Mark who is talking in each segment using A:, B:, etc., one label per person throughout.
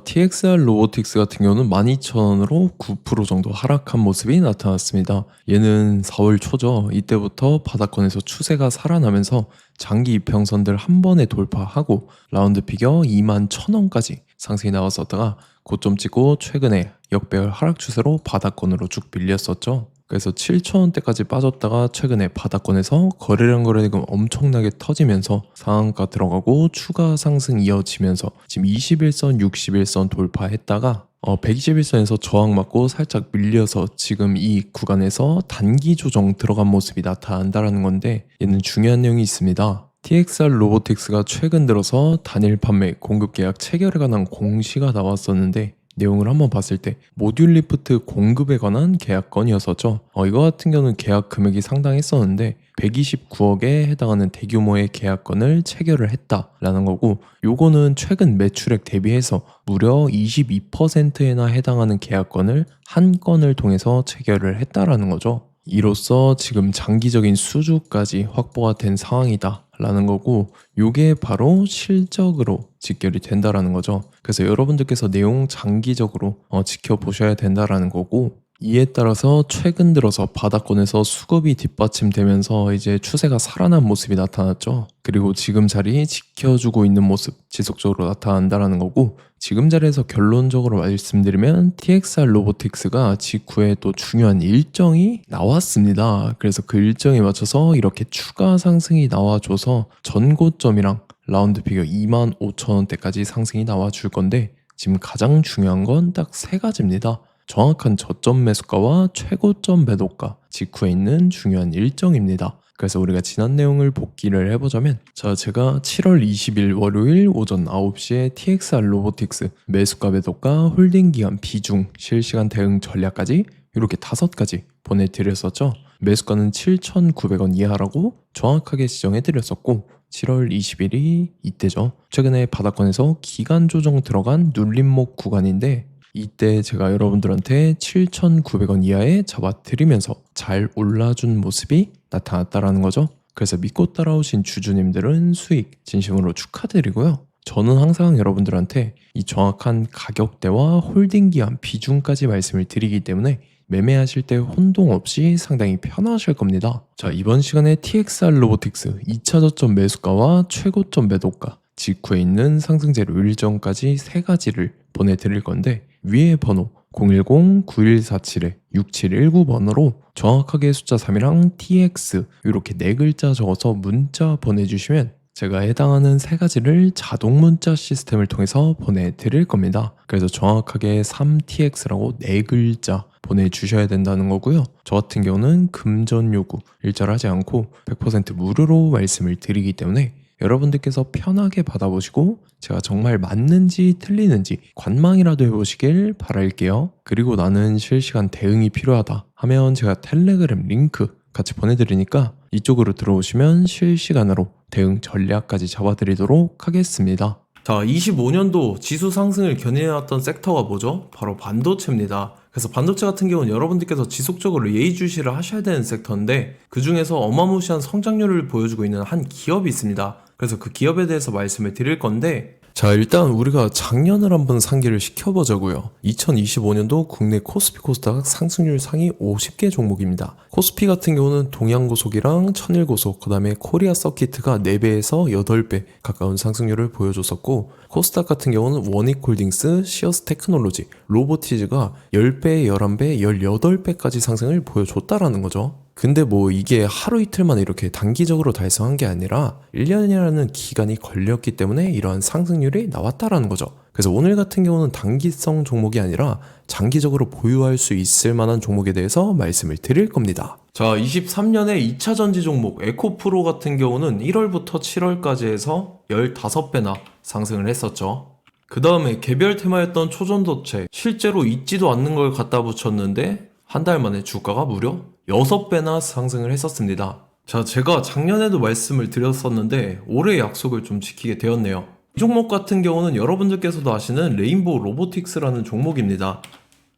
A: TXR 로보틱스 같은 경우는 12,000원으로 9% 정도 하락한 모습이 나타났습니다. 얘는 4월 초죠. 이때부터 바닥권에서 추세가 살아나면서 장기 이평선들 한 번에 돌파하고 라운드 피겨 21,000원까지 상승이 나왔었다가 고점 찍고 최근에 역배열 하락 추세로 바닥권으로 쭉 밀렸었죠. 그래서 7,000원대까지 빠졌다가 최근에 바닥권에서 거래량 거래대금 엄청나게 터지면서 상한가 들어가고 추가 상승 이어지면서 지금 21선, 61선 돌파했다가 121선에서 저항 맞고 살짝 밀려서 지금 이 구간에서 단기 조정 들어간 모습이 나타난다는 건데, 얘는 중요한 내용이 있습니다. TXR 로보틱스가 최근 들어서 단일 판매 공급 계약 체결에 관한 공시가 나왔었는데, 내용을 한번 봤을 때 모듈 리프트 공급에 관한 계약건이었었죠. 이거 같은 경우는 계약 금액이 상당했었는데 129억에 해당하는 대규모의 계약건을 체결을 했다라는 거고, 요거는 최근 매출액 대비해서 무려 22%에나 해당하는 계약건을 한 건을 통해서 체결을 했다라는 거죠. 이로써 지금 장기적인 수주까지 확보가 된 상황이다 라는 거고, 요게 바로 실적으로 직결이 된다라는 거죠. 그래서 여러분들께서 내용 장기적으로 지켜보셔야 된다라는 거고, 이에 따라서 최근 들어서 바닥권에서 수급이 뒷받침되면서 이제 추세가 살아난 모습이 나타났죠. 그리고 지금 자리 지켜주고 있는 모습 지속적으로 나타난다라는 거고, 지금 자리에서 결론적으로 말씀드리면 TXR 로보틱스가 직후에 또 중요한 일정이 나왔습니다. 그래서 그 일정에 맞춰서 이렇게 추가 상승이 나와줘서 전고점이랑 라운드 피겨 25,000원대까지 상승이 나와줄 건데, 지금 가장 중요한 건 딱 세 가지입니다. 정확한 저점 매수가와 최고점 매도가, 직후에 있는 중요한 일정입니다. 그래서 우리가 지난 내용을 복기를 해보자면, 제가 7월 20일 월요일 오전 9시에 TXR 로보틱스 매수가 매도가 홀딩 기간 비중 실시간 대응 전략까지 이렇게 5가지 보내드렸었죠. 매수가는 7,900원 이하라고 정확하게 지정해드렸었고, 7월 20일이 이때죠. 최근에 바닥권에서 기간 조정 들어간 눌림목 구간인데, 이때 제가 여러분들한테 7,900원 이하에 잡아드리면서 잘 올라준 모습이 나타났다라는 거죠. 그래서 믿고 따라오신 주주님들은 수익 진심으로 축하드리고요. 저는 항상 여러분들한테 이 정확한 가격대와 홀딩 기한 비중까지 말씀을 드리기 때문에 매매하실 때 혼동 없이 상당히 편하실 겁니다. 이번 시간에 TXR 로보틱스 2차 저점 매수가와 최고점 매도가, 직후에 있는 상승재료 일정까지 세 가지를 보내드릴 건데, 위에 번호 010-9147-6719번으로 정확하게 숫자 3이랑 TX 이렇게 네 글자 적어서 문자 보내주시면 제가 해당하는 세 가지를 자동 문자 시스템을 통해서 보내드릴 겁니다. 그래서 정확하게 3TX라고 네 글자 보내주셔야 된다는 거고요. 저 같은 경우는 금전 요구 일절하지 않고 100% 무료로 말씀을 드리기 때문에 여러분들께서 편하게 받아보시고 제가 정말 맞는지 틀리는지 관망이라도 해보시길 바랄게요. 그리고 나는 실시간 대응이 필요하다 하면 제가 텔레그램 링크 같이 보내드리니까 이쪽으로 들어오시면 실시간으로 대응 전략까지 잡아드리도록 하겠습니다. 25년도 지수 상승을 견인해왔던 섹터가 뭐죠? 바로 반도체입니다. 그래서 반도체 같은 경우는 여러분들께서 지속적으로 예의주시를 하셔야 되는 섹터인데, 그 중에서 어마무시한 성장률을 보여주고 있는 한 기업이 있습니다. 그래서 그 기업에 대해서 말씀을 드릴 건데, 일단 우리가 작년을 한번 상기를 시켜보자고요. 2025년도 국내 코스피 코스닥 상승률 상위 50개 종목입니다. 코스피 같은 경우는 동양고속이랑 천일고속, 그 다음에 코리아 서키트가 4배에서 8배 가까운 상승률을 보여줬었고, 코스닥 같은 경우는 원익홀딩스, 시어스 테크놀로지, 로보티즈가 10배, 11배, 18배까지 상승을 보여줬다라는 거죠. 근데 이게 하루 이틀만 이렇게 단기적으로 달성한 게 아니라 1년이라는 기간이 걸렸기 때문에 이러한 상승률이 나왔다라는 거죠. 그래서 오늘 같은 경우는 단기성 종목이 아니라 장기적으로 보유할 수 있을 만한 종목에 대해서 말씀을 드릴 겁니다. 23년에 2차 전지 종목 에코프로 같은 경우는 1월부터 7월까지 해서 15배나 상승을 했었죠. 그 다음에 개별 테마였던 초전도체, 실제로 있지도 않는 걸 갖다 붙였는데 한 달 만에 주가가 무려 6배나 상승을 했었습니다. 제가 작년에도 말씀을 드렸었는데 올해 약속을 좀 지키게 되었네요. 이 종목 같은 경우는 여러분들께서도 아시는 레인보우 로보틱스라는 종목입니다.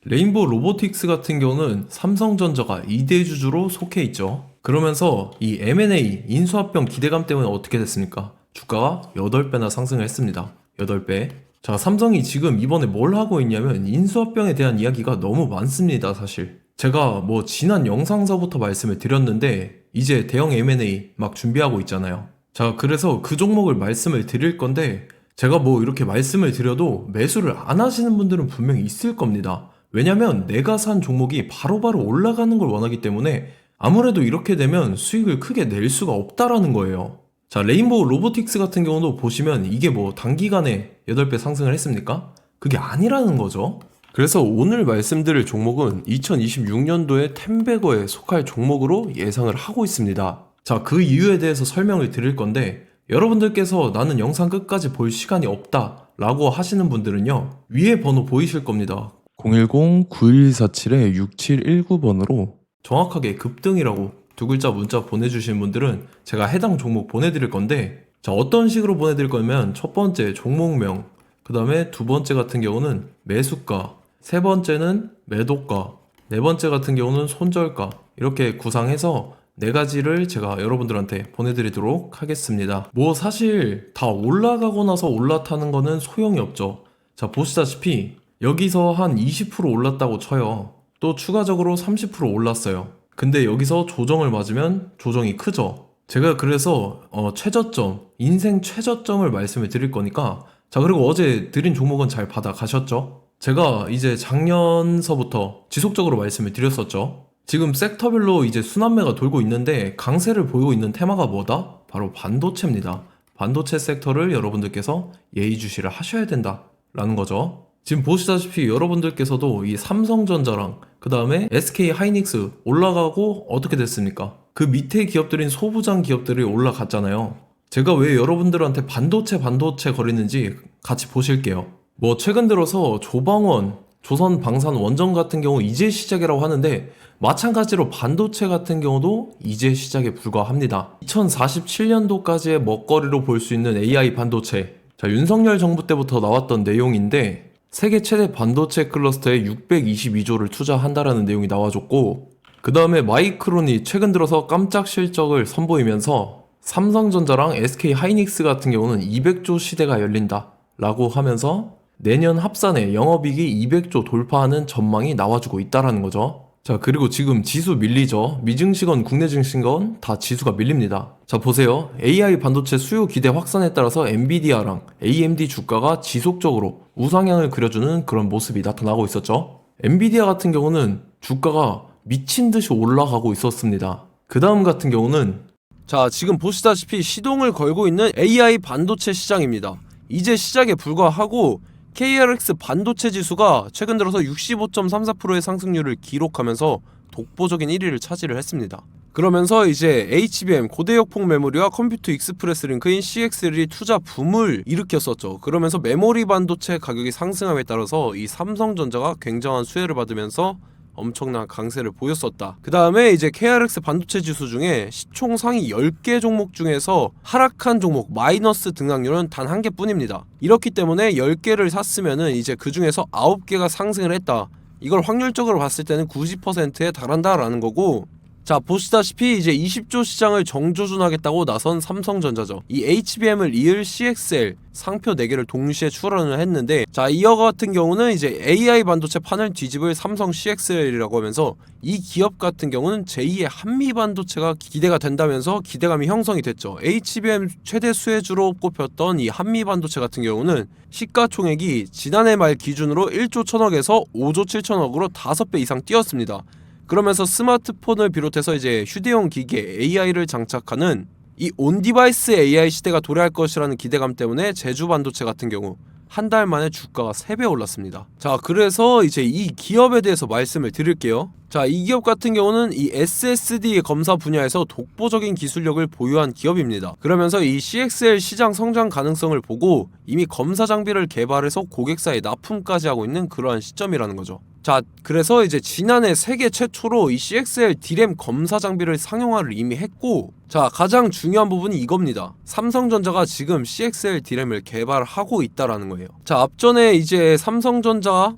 A: 레인보우 로보틱스 같은 경우는 삼성전자가 2대 주주로 속해 있죠. 그러면서 이 M&A 인수합병 기대감 때문에 어떻게 됐습니까? 주가가 8배나 상승을 했습니다. 8배. 자, 삼성이 지금 이번에 뭘 하고 있냐면 인수합병에 대한 이야기가 너무 많습니다, 사실. 제가 뭐 지난 영상서부터 말씀을 드렸는데 이제 대형 M&A 막 준비하고 있잖아요. 자, 그래서 그 종목을 말씀을 드릴 건데 제가 뭐 이렇게 말씀을 드려도 매수를 안 하시는 분들은 분명히 있을 겁니다. 왜냐면 내가 산 종목이 바로바로 올라가는 걸 원하기 때문에 아무래도 이렇게 되면 수익을 크게 낼 수가 없다라는 거예요. 자, 레인보우 로보틱스 같은 경우도 보시면 이게 뭐 단기간에 8배 상승을 했습니까? 그게 아니라는 거죠. 그래서 오늘 말씀드릴 종목은 2026년도에 템베거에 속할 종목으로 예상을 하고 있습니다. 자, 그 이유에 대해서 설명을 드릴 건데 여러분들께서 나는 영상 끝까지 볼 시간이 없다 라고 하시는 분들은요, 위에 번호 보이실 겁니다. 010-9147-6719번으로 정확하게 급등이라고 두 글자 문자 보내주신 분들은 제가 해당 종목 보내드릴 건데, 자, 어떤 식으로 보내드릴 거냐면 첫 번째 종목명, 그 다음에 두 번째 같은 경우는 매수가, 세 번째는 매도가, 네 번째 같은 경우는 손절가, 이렇게 구상해서 네 가지를 제가 여러분들한테 보내드리도록 하겠습니다. 뭐 사실 다 올라가고 나서 올라타는 거는 소용이 없죠. 자, 보시다시피 여기서 한 20% 올랐다고 쳐요. 또 추가적으로 30% 올랐어요. 근데 여기서 조정을 맞으면 조정이 크죠. 제가 그래서 최저점, 인생 최저점을 말씀을 드릴 거니까, 자, 그리고 어제 드린 종목은 잘 받아가셨죠? 제가 이제 작년서부터 지속적으로 말씀을 드렸었죠. 지금 섹터별로 이제 순환매가 돌고 있는데 강세를 보이고 있는 테마가 뭐다? 바로 반도체입니다. 반도체 섹터를 여러분들께서 예의주시를 하셔야 된다라는 거죠. 지금 보시다시피 여러분들께서도 이 삼성전자랑 그 다음에 SK 하이닉스 올라가고 어떻게 됐습니까? 그 밑에 기업들인 소부장 기업들이 올라갔잖아요. 제가 왜 여러분들한테 반도체 거리는지 같이 보실게요. 뭐 최근 들어서 조방원, 조선방산원전 같은 경우 이제 시작이라고 하는데 마찬가지로 반도체 같은 경우도 이제 시작에 불과합니다. 2047년도까지의 먹거리로 볼 수 있는 AI 반도체. 자, 윤석열 정부 때부터 나왔던 내용인데 세계 최대 반도체 클러스터에 622조를 투자한다라는 내용이 나와줬고, 그 다음에 마이크론이 최근 들어서 깜짝 실적을 선보이면서 삼성전자랑 SK 하이닉스 같은 경우는 200조 시대가 열린다 라고 하면서 내년 합산에 영업이익이 200조 돌파하는 전망이 나와주고 있다라는 거죠. 자, 그리고 지금 지수 밀리죠. 미증시건 국내 증시건 다 지수가 밀립니다. 자, 보세요. AI 반도체 수요 기대 확산에 따라서 엔비디아랑 AMD 주가가 지속적으로 우상향을 그려주는 그런 모습이 나타나고 있었죠. 엔비디아 같은 경우는 주가가 미친 듯이 올라가고 있었습니다. 그 다음 같은 경우는, 자, 지금 보시다시피 시동을 걸고 있는 AI 반도체 시장입니다. 이제 시작에 불과하고 KRX 반도체 지수가 최근 들어서 65.34%의 상승률을 기록하면서 독보적인 1위를 차지를 했습니다. 그러면서 이제 HBM 고대역폭 메모리와 컴퓨터 익스프레스 링크인 CXL이 투자 붐을 일으켰었죠. 그러면서 메모리 반도체 가격이 상승함에 따라서 이 삼성전자가 굉장한 수혜를 받으면서 엄청난 강세를 보였었다. 그 다음에 이제 KRX 반도체 지수 중에 시총 상위 10개 종목 중에서 하락한 종목 마이너스 등락률은 단 한 개뿐입니다. 이렇기 때문에 10개를 샀으면은 이제 그 중에서 9개가 상승을 했다. 이걸 확률적으로 봤을 때는 90%에 달한다라는 거고, 자, 보시다시피 이제 20조 시장을 정조준하겠다고 나선 삼성전자죠. 이 HBM을 이을 CXL 상표 4개를 동시에 출원을 했는데, 자, 이어 같은 경우는 이제 AI 반도체 판을 뒤집을 삼성 CXL이라고 하면서 이 기업 같은 경우는 제2의 한미 반도체가 기대가 된다면서 기대감이 형성이 됐죠. HBM 최대 수혜주로 꼽혔던 이 한미 반도체 같은 경우는 시가총액이 지난해 말 기준으로 1조 1000억에서 5조 7천억으로 5배 이상 뛰었습니다. 그러면서 스마트폰을 비롯해서 이제 휴대용 기기에 AI를 장착하는 이 온디바이스 AI 시대가 도래할 것이라는 기대감 때문에 제주 반도체 같은 경우 한 달 만에 주가가 3배 올랐습니다. 자, 그래서 이제 이 기업에 대해서 말씀을 드릴게요. 자, 이 기업 같은 경우는 이 SSD 검사 분야에서 독보적인 기술력을 보유한 기업입니다. 그러면서 이 CXL 시장 성장 가능성을 보고 이미 검사 장비를 개발해서 고객사에 납품까지 하고 있는 그러한 시점이라는 거죠. 자, 그래서 이제 지난해 세계 최초로 이 CXL D램 검사 장비를 상용화를 이미 했고, 자, 가장 중요한 부분이 이겁니다. 삼성전자가 지금 CXL D램을 개발하고 있다라는 거예요. 자, 앞전에 이제 삼성전자가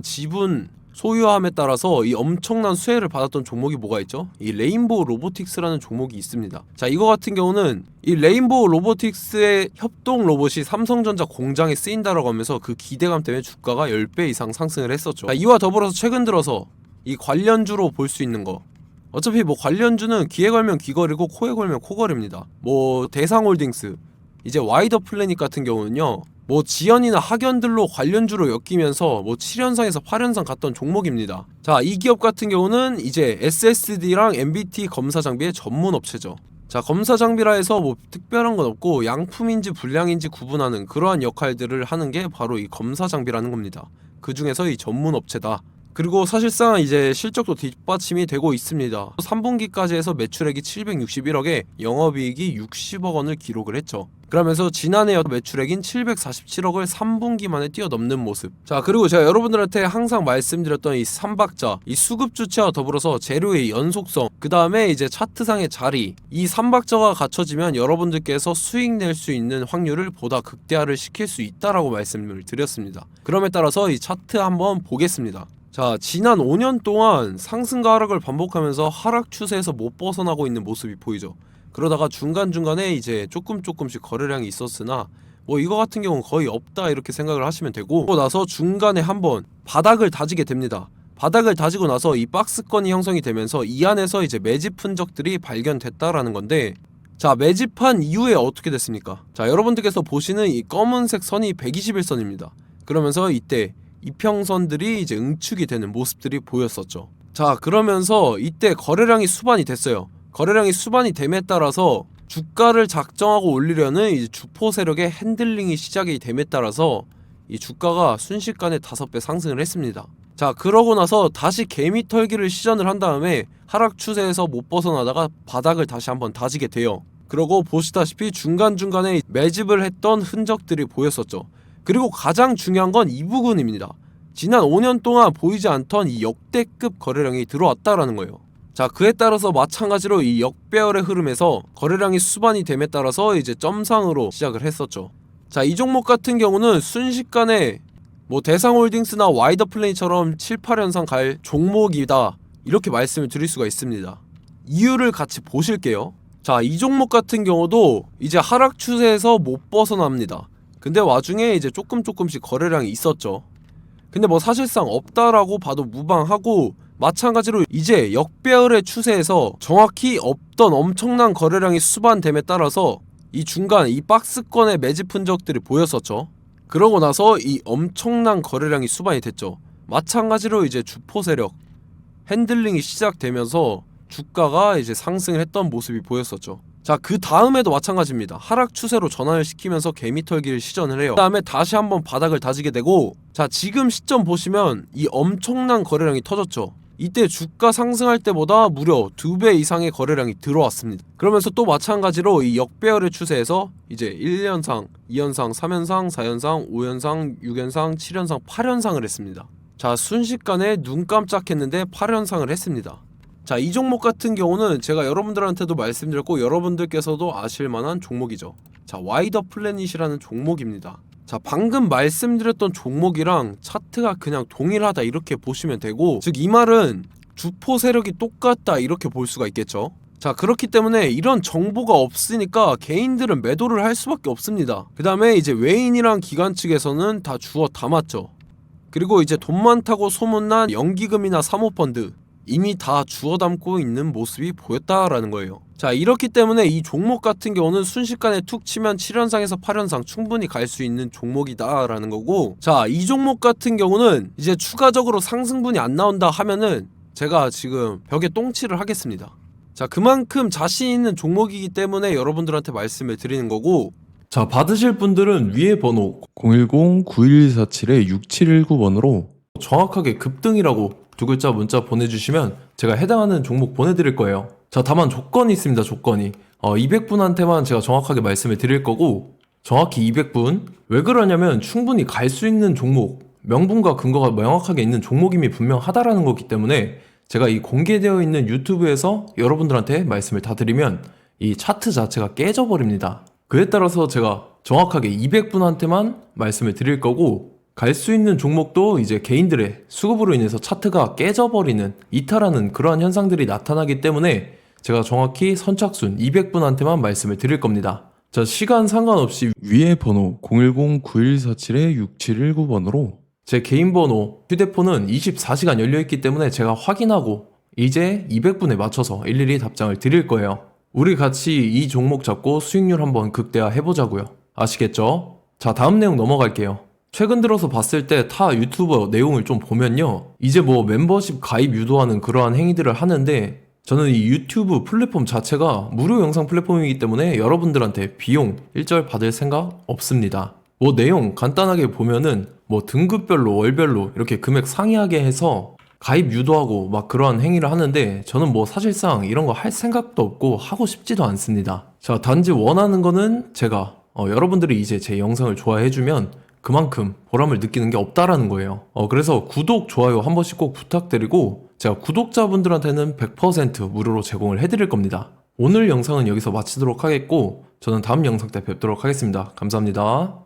A: 지분
B: 소유함에 따라서 이 엄청난 수혜를 받았던 종목이 뭐가 있죠? 이 레인보우 로보틱스라는 종목이 있습니다. 자, 이거 같은 경우는 이 레인보우 로보틱스의 협동 로봇이 삼성전자 공장에 쓰인다라고 하면서 그 기대감 때문에 주가가 10배 이상 상승을 했었죠. 자, 이와 더불어서 최근 들어서 이 관련주로 볼 수 있는 거, 어차피 뭐 관련주는 귀에 걸면 귀걸이고 코에 걸면 코걸이입니다. 뭐 대상홀딩스, 이제 와이더 플래닛 같은 경우는요, 뭐 지연이나 학연들로 관련주로 엮이면서 뭐 7연상에서 8연상 갔던 종목입니다. 자, 이 기업 같은 경우는 이제 SSD랑 MBT 검사 장비의 전문 업체죠. 자, 검사 장비라 해서 뭐 특별한 건 없고 양품인지 불량인지 구분하는 그러한 역할들을 하는 게 바로 이 검사 장비라는 겁니다. 그 중에서 이 전문 업체다. 그리고 사실상 이제 실적도 뒷받침이 되고 있습니다. 3분기까지 해서 매출액이 761억에 영업이익이 60억 원을 기록을 했죠. 그러면서 지난해 매출액인 747억을 3분기 만에 뛰어넘는 모습. 자, 그리고 제가 여러분들한테 항상 말씀드렸던 이 3박자, 이 수급 주체와 더불어서 재료의 연속성, 그 다음에 이제 차트상의 자리, 이 3박자가 갖춰지면 여러분들께서 수익 낼 수 있는 확률을 보다 극대화를 시킬 수 있다라고 말씀을 드렸습니다. 그럼에 따라서 이 차트 한번 보겠습니다. 자, 지난 5년 동안 상승과 하락을 반복하면서 하락 추세에서 못 벗어나고 있는 모습이 보이죠. 그러다가 중간중간에 이제 조금씩 거래량이 있었으나 뭐 이거 같은 경우는 거의 없다 이렇게 생각을 하시면 되고, 그러고 나서 중간에 한번 바닥을 다지게 됩니다. 바닥을 다지고 나서 이 박스권이 형성이 되면서 이 안에서 이제 매집 흔적들이 발견됐다라는 건데, 자, 매집한 이후에 어떻게 됐습니까? 자, 여러분들께서 보시는 이 검은색 선이 121선입니다. 그러면서 이때 이평선들이 이제 응축이 되는 모습들이 보였었죠. 자, 그러면서 이때 거래량이 수반이 됐어요. 거래량이 수반이 됨에 따라서 주가를 작정하고 올리려는 이제 주포 세력의 핸들링이 시작이 됨에 따라서 이 주가가 순식간에 5배 상승을 했습니다. 자, 그러고 나서 다시 개미 털기를 시전을 한 다음에 하락 추세에서 못 벗어나다가 바닥을 다시 한번 다지게 돼요. 그러고 보시다시피 중간중간에 매집을 했던 흔적들이 보였었죠. 그리고 가장 중요한 건 이 부분입니다. 지난 5년 동안 보이지 않던 이 역대급 거래량이 들어왔다라는 거예요. 자, 그에 따라서 마찬가지로 이 역배열의 흐름에서 거래량이 수반이 됨에 따라서 이제 점상으로 시작을 했었죠. 자, 이 종목 같은 경우는 순식간에 뭐 대상홀딩스나 와이더 플레이처럼 7, 8연상 갈 종목이다 이렇게 말씀을 드릴 수가 있습니다. 이유를 같이 보실게요. 자, 이 종목 같은 경우도 이제 하락 추세에서 못 벗어납니다. 근데 와중에 이제 조금씩 거래량이 있었죠. 근데 뭐 사실상 없다라고 봐도 무방하고, 마찬가지로 이제 역배열의 추세에서 정확히 없던 엄청난 거래량이 수반됨에 따라서 이 중간 이 박스권의 매집 흔적들이 보였었죠. 그러고 나서 이 엄청난 거래량이 수반이 됐죠. 마찬가지로 이제 주포 세력 핸들링이 시작되면서 주가가 이제 상승을 했던 모습이 보였었죠. 자, 그 다음에도 마찬가지입니다. 하락 추세로 전환을 시키면서 개미털기를 시전을 해요. 그 다음에 다시 한번 바닥을 다지게 되고, 자, 지금 시점 보시면 이 엄청난 거래량이 터졌죠. 이때 주가 상승할 때보다 무려 2배 이상의 거래량이 들어왔습니다. 그러면서 또 마찬가지로 이 역배열의 추세에서 이제 1연상, 2연상, 3연상, 4연상, 5연상, 6연상, 7연상, 8연상을 했습니다. 자, 순식간에 눈 깜짝했는데 8연상을 했습니다. 자, 이 종목 같은 경우는 제가 여러분들한테도 말씀드렸고 여러분들께서도 아실만한 종목이죠. 자, 와이더 플래닛이라는 종목입니다. 자, 방금 말씀드렸던 종목이랑 차트가 그냥 동일하다 이렇게 보시면 되고, 즉 이 말은 주포 세력이 똑같다 이렇게 볼 수가 있겠죠. 자, 그렇기 때문에 이런 정보가 없으니까 개인들은 매도를 할 수밖에 없습니다. 그 다음에 이제 외인이랑 기관 측에서는 다 주워 담았죠. 그리고 이제 돈 많다고 소문난 연기금이나 사모펀드 이미 다 주워 담고 있는 모습이 보였다라는 거예요. 자, 이렇기 때문에 이 종목 같은 경우는 순식간에 툭 치면 7연상에서 8연상 충분히 갈 수 있는 종목이다 라는 거고, 자, 이 종목 같은 경우는 이제 추가적으로 상승분이 안 나온다 하면은 제가 지금 벽에 똥칠을 하겠습니다. 자, 그만큼 자신 있는 종목이기 때문에 여러분들한테 말씀을 드리는 거고,
A: 자, 받으실 분들은 위에 번호 010-9147-6719번으로 정확하게 급등이라고 두 글자 문자 보내주시면 제가 해당하는 종목 보내드릴 거예요. 자, 다만 조건이 있습니다. 조건이 200분한테만 제가 정확하게 말씀을 드릴 거고, 정확히 200분. 왜 그러냐면 충분히 갈 수 있는 종목, 명분과 근거가 명확하게 있는 종목임이 분명하다라는 거기 때문에 제가 이 공개되어 있는 유튜브에서 여러분들한테 말씀을 다 드리면 이 차트 자체가 깨져버립니다. 그에 따라서 제가 정확하게 200분한테만 말씀을 드릴 거고, 갈 수 있는 종목도 이제 개인들의 수급으로 인해서 차트가 깨져버리는, 이탈하는 그러한 현상들이 나타나기 때문에 제가 정확히 선착순 200분한테만 말씀을 드릴 겁니다. 자, 시간 상관없이 위에 번호 010-9147-6719번으로 제 개인 번호, 휴대폰은 24시간 열려있기 때문에 제가 확인하고 이제 200분에 맞춰서 일일이 답장을 드릴 거예요. 우리 같이 이 종목 잡고 수익률 한번 극대화 해보자고요. 아시겠죠? 자, 다음 내용 넘어갈게요. 최근 들어서 봤을 때 타 유튜버 내용을 좀 보면요, 이제 뭐 멤버십 가입 유도하는 그러한 행위들을 하는데, 저는 이 유튜브 플랫폼 자체가 무료 영상 플랫폼이기 때문에 여러분들한테 비용 일절 받을 생각 없습니다. 뭐 내용 간단하게 보면은 뭐 등급별로 월별로 이렇게 금액 상이하게 해서 가입 유도하고 막 그러한 행위를 하는데, 저는 뭐 사실상 이런 거 할 생각도 없고 하고 싶지도 않습니다. 자, 단지 원하는 거는 제가 여러분들이 이제 제 영상을 좋아해주면 그만큼 보람을 느끼는 게 없다라는 거예요. 그래서 구독, 좋아요 한 번씩 꼭 부탁드리고, 제가 구독자분들한테는 100% 무료로 제공을 해드릴 겁니다. 오늘 영상은 여기서 마치도록 하겠고, 저는 다음 영상 때 뵙도록 하겠습니다. 감사합니다.